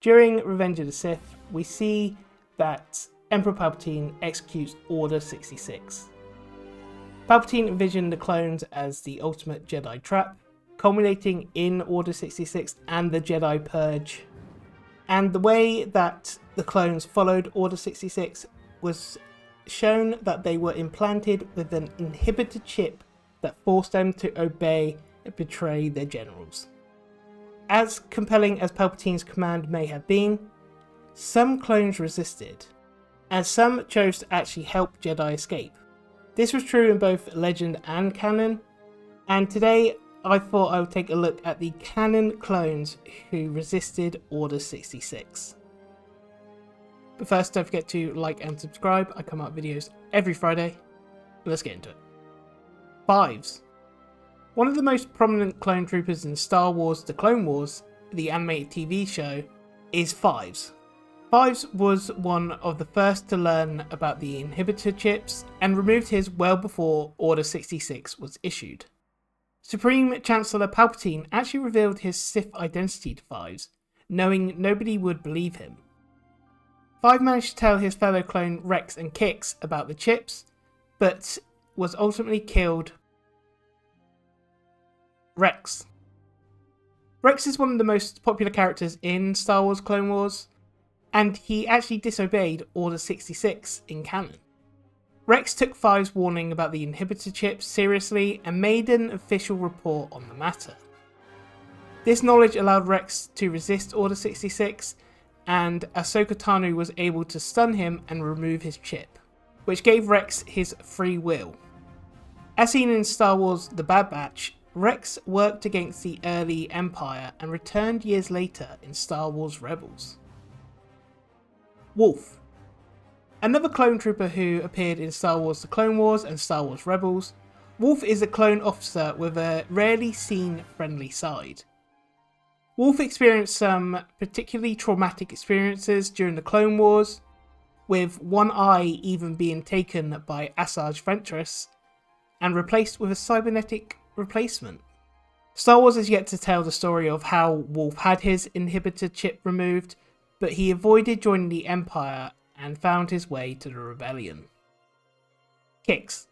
During Revenge of the Sith, we see that Emperor Palpatine executes Order 66. Palpatine envisioned the clones as the ultimate Jedi trap, culminating in Order 66 and the Jedi Purge. And the way that the clones followed Order 66 was shown that they were implanted with an inhibitor chip that forced them to obey and betray their generals. As compelling as Palpatine's command may have been, some clones resisted, and some chose to actually help Jedi escape. This was true in both legend and canon, and today I thought I would take a look at the canon clones who resisted Order 66. But first, don't forget to like and subscribe. I come out with videos every Friday. Let's get into it. Fives. One of the most prominent clone troopers in Star Wars The Clone Wars, the animated TV show, is Fives. Fives was one of the first to learn about the inhibitor chips and removed his well before Order 66 was issued. Supreme Chancellor Palpatine actually revealed his Sith identity to Fives, knowing nobody would believe him. Five managed to tell his fellow clone Rex and Kix about the chips, but was ultimately killed. Rex is one of the most popular characters in Star Wars Clone Wars, and he actually disobeyed Order 66 in canon. Rex took Five's warning about the inhibitor chips seriously and made an official report on the matter. This knowledge allowed Rex to resist Order 66, and Ahsoka Tano was able to stun him and remove his chip, which gave Rex his free will. As seen in Star Wars The Bad Batch, Rex worked against the early Empire and returned years later in Star Wars Rebels. Wolf. Another clone trooper who appeared in Star Wars The Clone Wars and Star Wars Rebels, Wolf is a clone officer with a rarely seen friendly side. Wolf experienced some particularly traumatic experiences during the Clone Wars, with one eye even being taken by Asajj Ventress and replaced with a cybernetic replacement. Star Wars has yet to tell the story of how Wolf had his inhibitor chip removed, but he avoided joining the Empire and found his way to the Rebellion. Kix.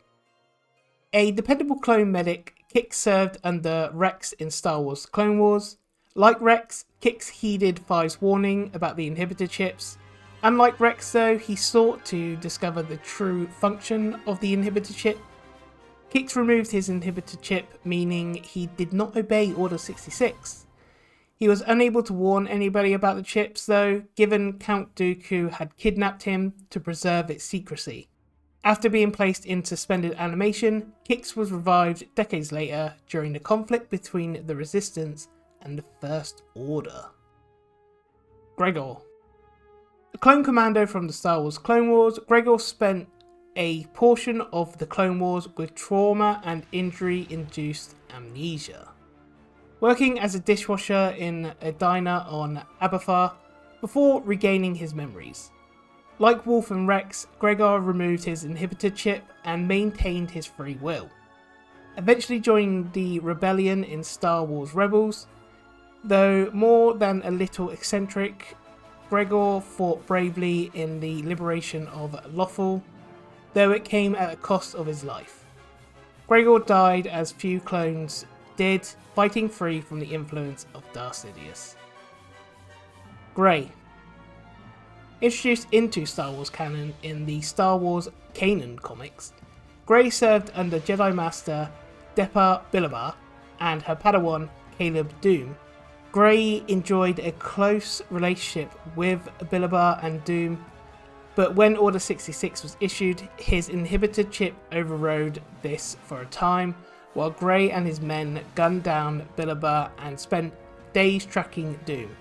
A dependable clone medic, Kix served under Rex in Star Wars Clone Wars. Like Rex, Kix heeded Five's warning about the inhibitor chips. Unlike Rex though, he sought to discover the true function of the inhibitor chip. Kix removed his inhibitor chip, meaning he did not obey Order 66. He was unable to warn anybody about the chips though, given Count Dooku had kidnapped him to preserve its secrecy. After being placed in suspended animation, Kix was revived decades later during the conflict between the Resistance and the First Order. Gregor. A clone commando from the Star Wars Clone Wars, Gregor spent a portion of the Clone Wars with trauma and injury-induced amnesia, working as a dishwasher in a diner on Abathar before regaining his memories. Like Wolf and Rex, Gregor removed his inhibitor chip and maintained his free will, eventually joining the Rebellion in Star Wars Rebels. Though more than a little eccentric, Gregor fought bravely in the liberation of Lothal, though it came at a cost of his life. Gregor died as few clones did, fighting free from the influence of Darth Sidious. Grey. Introduced into Star Wars canon in the Star Wars canon comics, Grey served under Jedi Master Depa Billaba and her Padawan Caleb Dume. Grey enjoyed a close relationship with Billaba and Dume, but when Order 66 was issued, his inhibitor chip overrode this for a time, while Grey and his men gunned down Billaba and spent days tracking Dume.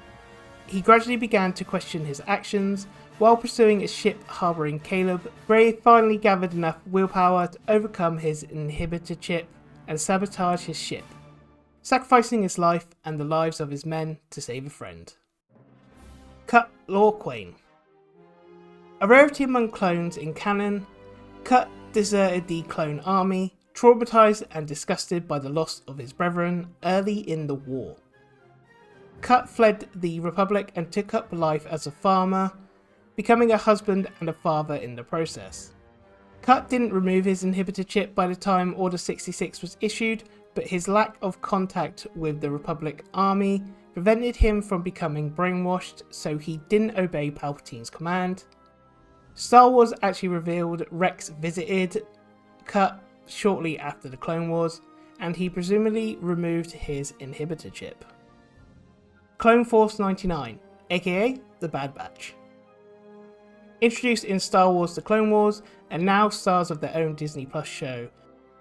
He gradually began to question his actions. While pursuing a ship harbouring Caleb, Grey finally gathered enough willpower to overcome his inhibitor chip and sabotage his ship, sacrificing his life and the lives of his men to save a friend. Cut Lorquain. A rarity among clones in canon, Cut deserted the clone army, traumatized and disgusted by the loss of his brethren early in the war. Cut fled the Republic and took up life as a farmer, becoming a husband and a father in the process. Cut didn't remove his inhibitor chip by the time Order 66 was issued, but his lack of contact with the Republic army prevented him from becoming brainwashed, so he didn't obey Palpatine's command. Star Wars actually revealed Rex visited Cut shortly after the Clone Wars, and he presumably removed his inhibitor chip. Clone Force 99, aka the Bad Batch. Introduced in Star Wars The Clone Wars, and now stars of their own Disney Plus show,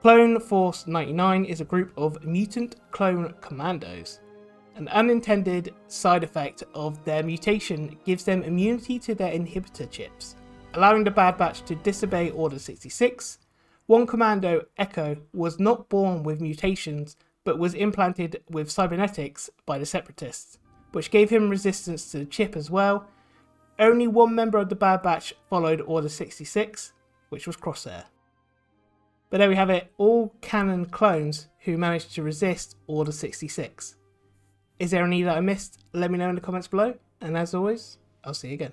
Clone Force 99 is a group of mutant clone commandos. An unintended side effect of their mutation gives them immunity to their inhibitor chips, allowing the Bad Batch to disobey Order 66. One commando, Echo, was not born with mutations, but was implanted with cybernetics by the Separatists, which gave him resistance to the chip as well. Only one member of the Bad Batch followed Order 66, which was Crosshair. But there we have it, all canon clones who managed to resist Order 66. Is there any that I missed? Let me know in the comments below, and as always, I'll see you again.